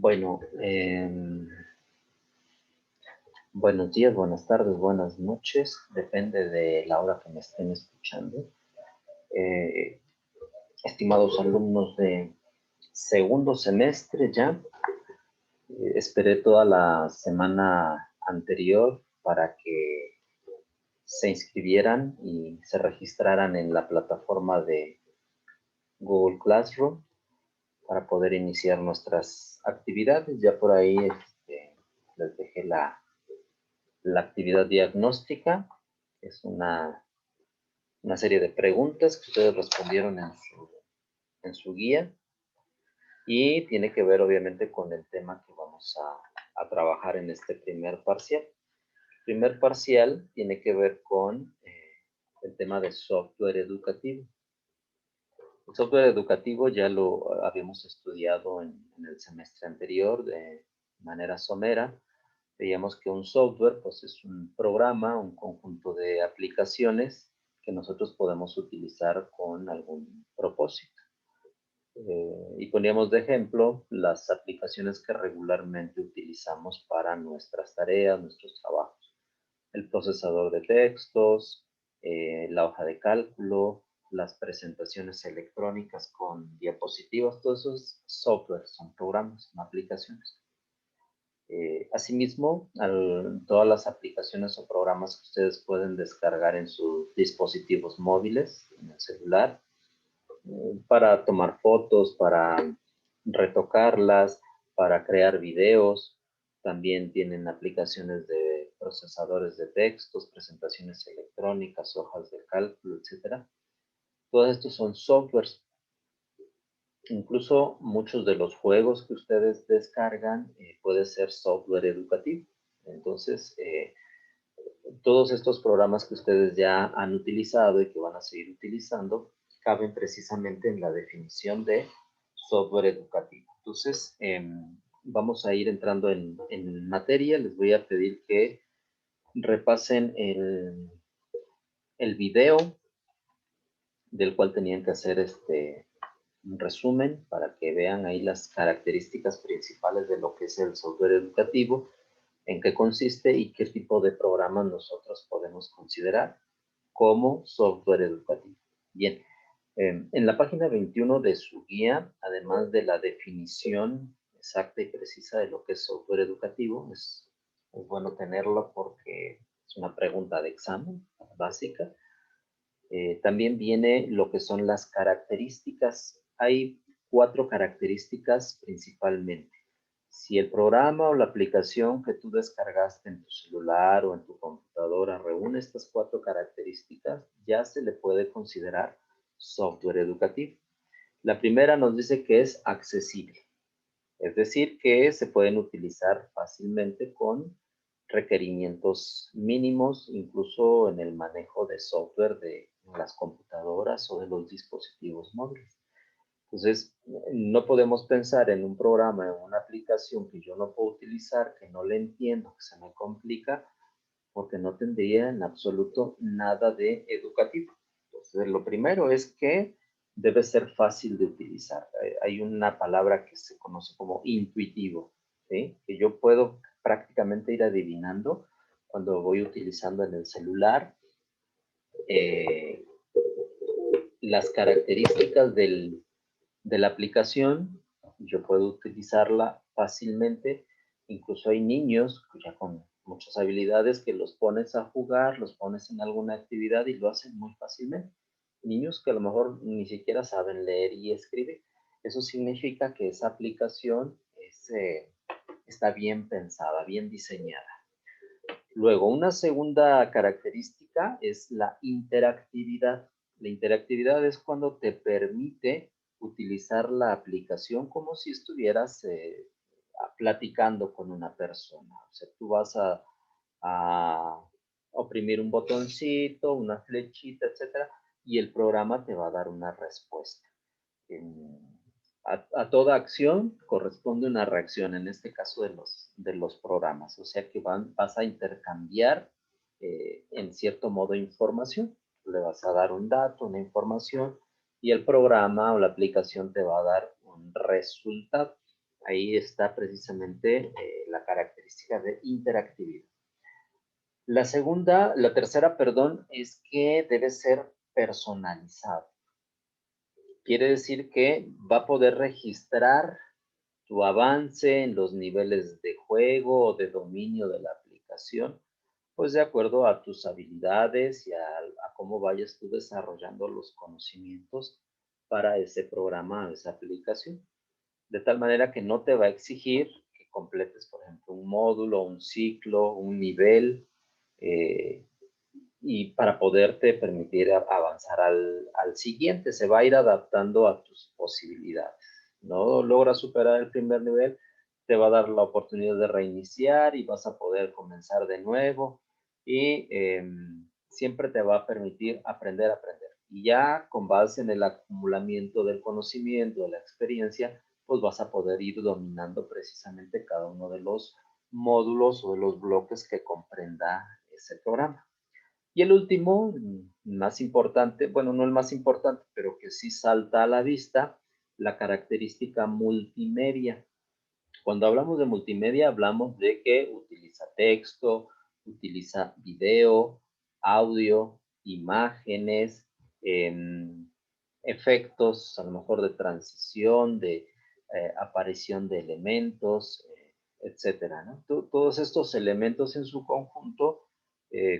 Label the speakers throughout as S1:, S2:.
S1: Bueno, buenos días, buenas tardes, buenas noches, depende de la hora que me estén escuchando. Eh, Estimados alumnos de segundo semestre ya, esperé toda la semana anterior para que se inscribieran y se registraran en la plataforma de Google Classroom para poder iniciar nuestras actividades. Ya por ahí les dejé la actividad diagnóstica. Es una serie de preguntas que ustedes respondieron en su guía y tiene que ver obviamente con el tema que vamos a trabajar en este primer parcial. El primer parcial tiene que ver con el tema de software educativo. El software educativo ya lo habíamos estudiado en el semestre anterior de manera somera. Veíamos que un software pues es un programa, un conjunto de aplicaciones que nosotros podemos utilizar con algún propósito. Y poníamos de ejemplo las aplicaciones que regularmente utilizamos para nuestras tareas, nuestros trabajos. El procesador de textos, la hoja de cálculo, las presentaciones electrónicas con diapositivas, todos esos softwares, son programas, son aplicaciones. Asimismo, todas las aplicaciones o programas que ustedes pueden descargar en sus dispositivos móviles, en el celular, para tomar fotos, para retocarlas, para crear videos. También tienen aplicaciones de procesadores de textos, presentaciones electrónicas, hojas de cálculo, etc. Todos estos son softwares. Incluso muchos de los juegos que ustedes descargan puede ser software educativo. Entonces, todos estos programas que ustedes ya han utilizado y que van a seguir utilizando caben precisamente en la definición de software educativo. Entonces, vamos a ir entrando en materia. Les voy a pedir que repasen el video del cual tenían que hacer un resumen para que vean ahí las características principales de lo que es el software educativo, en qué consiste y qué tipo de programas nosotros podemos considerar como software educativo. Bien, en la página 21 de su guía, además de la definición exacta y precisa de lo que es software educativo, es bueno tenerlo porque es una pregunta de examen básica. También viene lo que son las características. Hay 4 características principalmente. Si el programa o la aplicación que tú descargaste en tu celular o en tu computadora reúne estas 4 características, ya se le puede considerar software educativo. La primera nos dice que es accesible, es decir, que se pueden utilizar fácilmente con requerimientos mínimos, incluso en el manejo de software de las computadoras o de los dispositivos móviles. Entonces, no podemos pensar en un programa, en una aplicación que yo no puedo utilizar, que no le entiendo, que se me complica, porque no tendría en absoluto nada de educativo. Entonces, lo primero es que debe ser fácil de utilizar. Hay una palabra que se conoce como intuitivo, ¿sí? Que yo puedo prácticamente ir adivinando cuando voy utilizando en el celular eh, las características de la aplicación. Yo puedo utilizarla fácilmente. Incluso hay niños ya con muchas habilidades que los pones a jugar, los pones en alguna actividad y lo hacen muy fácilmente. Niños que a lo mejor ni siquiera saben leer y escribir. Eso significa que esa aplicación está bien pensada, bien diseñada. Luego, una segunda característica es la interactividad. La interactividad es cuando te permite utilizar la aplicación como si estuvieras platicando con una persona. O sea, tú vas a oprimir un botoncito, una flechita, etcétera, y el programa te va a dar una respuesta. A toda acción corresponde una reacción, en este caso de los programas. O sea que vas a intercambiar en cierto modo información. Le vas a dar un dato, una información, y el programa o la aplicación te va a dar un resultado. Ahí está precisamente la característica de interactividad. La tercera, perdón, es que debe ser personalizado. Quiere decir que va a poder registrar tu avance en los niveles de juego o de dominio de la aplicación, pues de acuerdo a tus habilidades y a cómo vayas tú desarrollando los conocimientos para ese programa o esa aplicación. De tal manera que no te va a exigir que completes, por ejemplo, un módulo, un ciclo, un nivel, eh, y para poderte permitir avanzar al siguiente, se va a ir adaptando a tus posibilidades. No logras superar el primer nivel, te va a dar la oportunidad de reiniciar y vas a poder comenzar de nuevo y siempre te va a permitir aprender a aprender. Y ya con base en el acumulamiento del conocimiento, de la experiencia, pues vas a poder ir dominando precisamente cada uno de los módulos o de los bloques que comprenda ese programa. Y el último, más importante, bueno, no el más importante, pero que sí salta a la vista, la característica multimedia. Cuando hablamos de multimedia, hablamos de que utiliza texto, utiliza video, audio, imágenes, efectos, a lo mejor de transición, de aparición de elementos, etcétera, ¿no? Todos estos elementos en su conjunto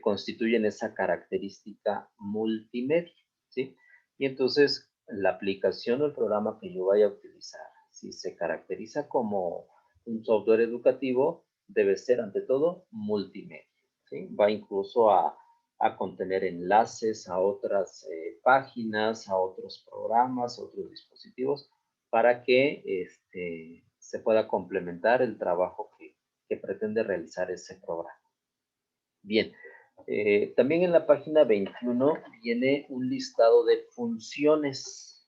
S1: constituyen esa característica multimedia, ¿sí? Y entonces la aplicación o el programa que yo vaya a utilizar, si se caracteriza como un software educativo, debe ser ante todo multimedia, ¿sí? Va incluso a contener enlaces a otras páginas, a otros programas, a otros dispositivos, para que se pueda complementar el trabajo que pretende realizar ese programa. Bien, también en la página 21 viene un listado de funciones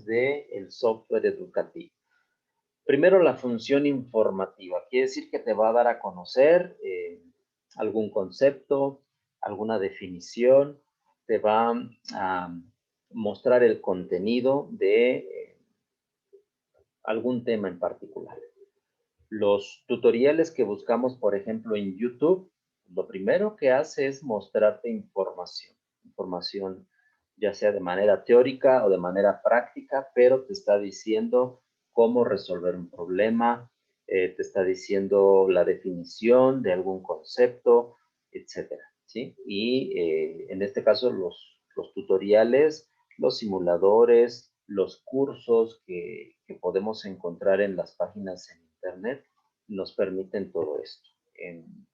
S1: del software educativo. Primero, la función informativa. Quiere decir que te va a dar a conocer algún concepto, alguna definición, te va a mostrar el contenido de algún tema en particular. Los tutoriales que buscamos, por ejemplo, en YouTube, lo primero que hace es mostrarte información ya sea de manera teórica o de manera práctica, pero te está diciendo cómo resolver un problema, te está diciendo la definición de algún concepto, etcétera, ¿sí? Y en este caso los tutoriales, los simuladores, los cursos que podemos encontrar en las páginas en internet nos permiten todo esto. En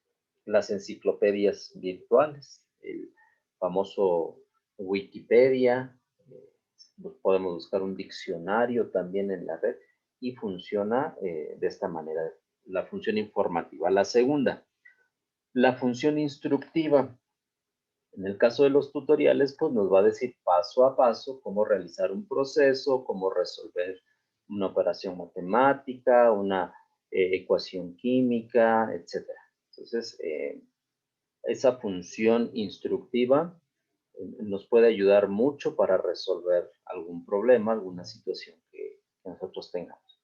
S1: las enciclopedias virtuales, el famoso Wikipedia, podemos buscar un diccionario también en la red y funciona de esta manera, la función informativa. La segunda, la función instructiva. En el caso de los tutoriales, pues nos va a decir paso a paso cómo realizar un proceso, cómo resolver una operación matemática, una ecuación química, etcétera. Entonces, esa función instructiva nos puede ayudar mucho para resolver algún problema, alguna situación que nosotros tengamos.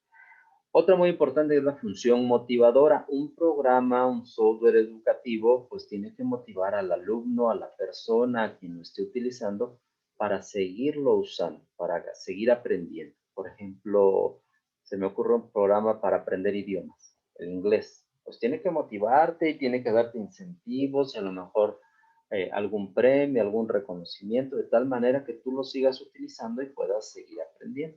S1: Otra muy importante es la función motivadora. Un programa, un software educativo, pues tiene que motivar al alumno, a la persona, a quien lo esté utilizando, para seguirlo usando, para seguir aprendiendo. Por ejemplo, se me ocurre un programa para aprender idiomas, el inglés. Pues tiene que motivarte y tiene que darte incentivos y a lo mejor algún premio, algún reconocimiento, de tal manera que tú lo sigas utilizando y puedas seguir aprendiendo.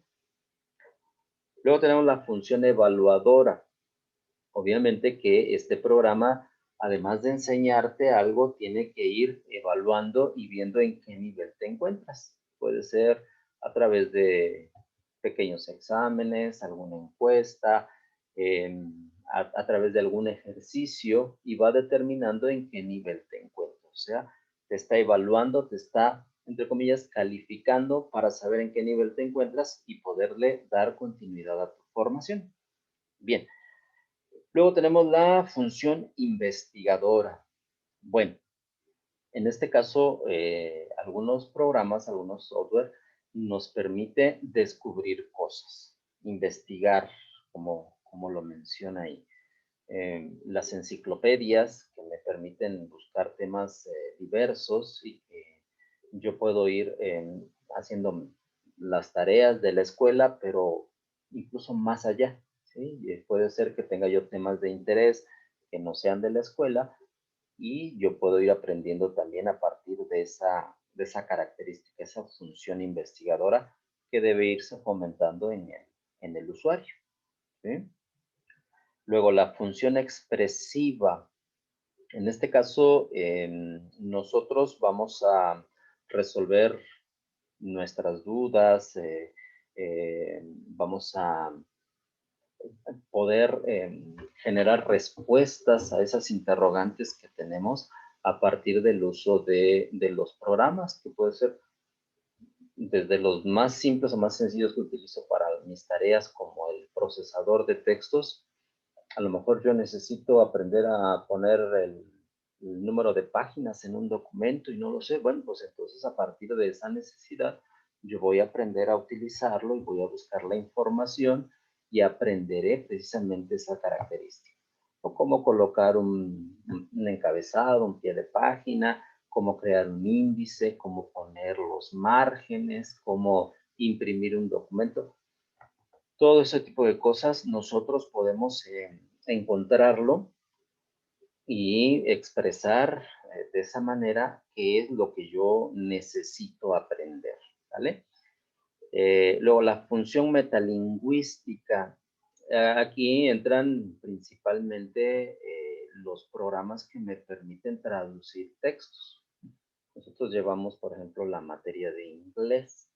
S1: Luego tenemos la función evaluadora. Obviamente que este programa, además de enseñarte algo, tiene que ir evaluando y viendo en qué nivel te encuentras. Puede ser a través de pequeños exámenes, alguna encuesta, a través de algún ejercicio y va determinando en qué nivel te encuentras. O sea, te está evaluando, te está, entre comillas, calificando para saber en qué nivel te encuentras y poderle dar continuidad a tu formación. Bien. Luego tenemos la función investigadora. Bueno, en este caso, algunos programas, algunos software nos permite descubrir cosas, investigar, como lo menciona ahí. Las enciclopedias que me permiten buscar temas diversos y que yo puedo ir haciendo las tareas de la escuela, pero incluso más allá, ¿sí? Puede ser que tenga yo temas de interés que no sean de la escuela y yo puedo ir aprendiendo también a partir de esa característica, esa función investigadora que debe irse fomentando en el usuario, ¿sí? Luego, la función expresiva. En este caso, nosotros vamos a resolver nuestras dudas, vamos a poder generar respuestas a esas interrogantes que tenemos a partir del uso de los programas, que puede ser desde los más simples o más sencillos que utilizo para mis tareas, como el procesador de textos. A lo mejor yo necesito aprender a poner el número de páginas en un documento y no lo sé. Bueno, pues entonces a partir de esa necesidad yo voy a aprender a utilizarlo y voy a buscar la información y aprenderé precisamente esa característica. O cómo colocar un encabezado, un pie de página, cómo crear un índice, cómo poner los márgenes, cómo imprimir un documento. Todo ese tipo de cosas nosotros podemos encontrarlo y expresar de esa manera qué es lo que yo necesito aprender, ¿vale? Luego, la función metalingüística. Aquí entran principalmente los programas que me permiten traducir textos. Nosotros llevamos, por ejemplo, la materia de inglés.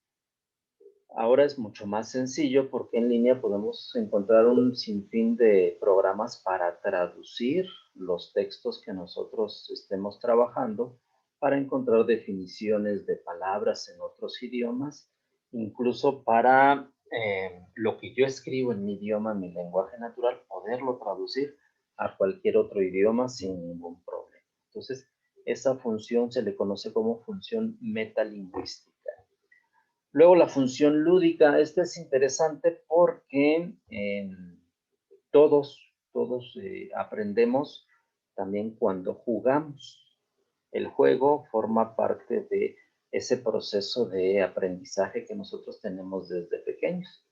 S1: Ahora es mucho más sencillo porque en línea podemos encontrar un sinfín de programas para traducir los textos que nosotros estemos trabajando, para encontrar definiciones de palabras en otros idiomas, incluso para lo que yo escribo en mi idioma, mi lenguaje natural, poderlo traducir a cualquier otro idioma sin ningún problema. Entonces, esa función se le conoce como función metalingüística. Luego, la función lúdica. Esta es interesante porque todos aprendemos también cuando jugamos. El juego forma parte de ese proceso de aprendizaje que nosotros tenemos desde pequeños.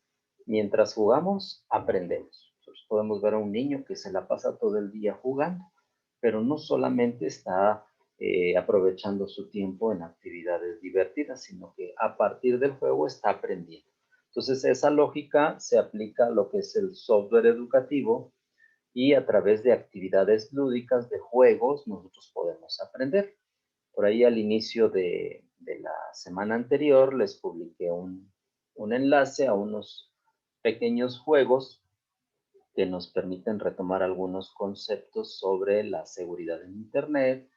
S1: Mientras jugamos, aprendemos. Nosotros podemos ver a un niño que se la pasa todo el día jugando, pero no solamente está aprovechando su tiempo en actividades divertidas, sino que a partir del juego está aprendiendo. Entonces, esa lógica se aplica a lo que es el software educativo, y a través de actividades lúdicas, de juegos, nosotros podemos aprender. Por ahí al inicio de la semana anterior les publiqué un enlace a unos pequeños juegos que nos permiten retomar algunos conceptos sobre la seguridad en Internet,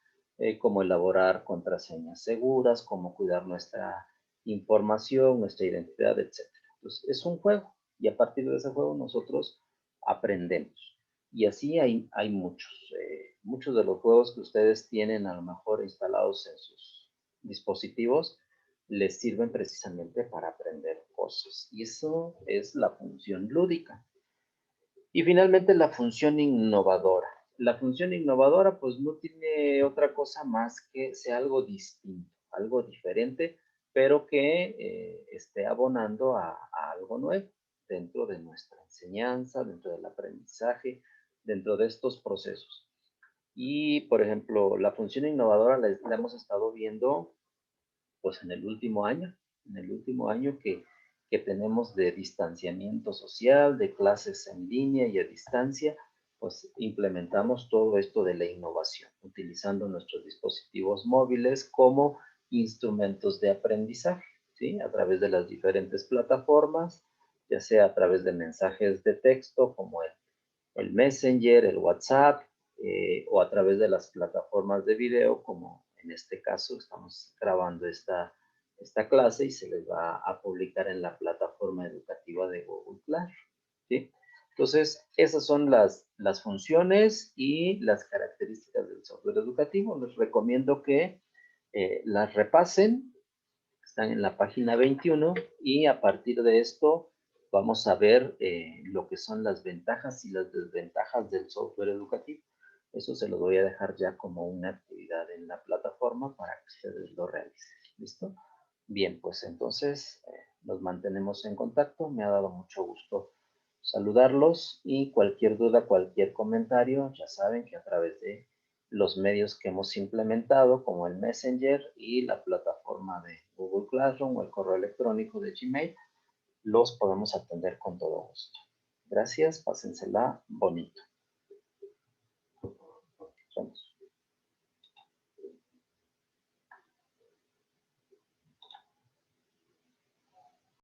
S1: cómo elaborar contraseñas seguras, cómo cuidar nuestra información, nuestra identidad, etc. Entonces, es un juego y a partir de ese juego nosotros aprendemos. Y así hay muchos. Muchos de los juegos que ustedes tienen a lo mejor instalados en sus dispositivos les sirven precisamente para aprender cosas. Y eso es la función lúdica. Y finalmente, la función innovadora. La función innovadora pues no tiene otra cosa más que sea algo distinto, algo diferente, pero que esté abonando a algo nuevo dentro de nuestra enseñanza, dentro del aprendizaje, dentro de estos procesos. Y, por ejemplo, la función innovadora la hemos estado viendo pues en el último año que tenemos de distanciamiento social, de clases en línea y a distancia, pues implementamos todo esto de la innovación, utilizando nuestros dispositivos móviles como instrumentos de aprendizaje, ¿sí? A través de las diferentes plataformas, ya sea a través de mensajes de texto como el Messenger, el WhatsApp, o a través de las plataformas de video, como en este caso estamos grabando esta clase y se les va a publicar en la plataforma educativa de Google Classroom, ¿sí? Entonces, esas son las funciones y las características del software educativo. Les recomiendo que las repasen. Están en la página 21 y a partir de esto, vamos a ver lo que son las ventajas y las desventajas del software educativo. Eso se lo voy a dejar ya como una actividad en la plataforma para que ustedes lo realicen. ¿Listo? Bien, pues entonces nos mantenemos en contacto. Me ha dado mucho gusto saludarlos y cualquier duda, cualquier comentario, ya saben que a través de los medios que hemos implementado, como el Messenger y la plataforma de Google Classroom o el correo electrónico de Gmail, los podemos atender con todo gusto. Gracias, pásensela bonito. Vamos.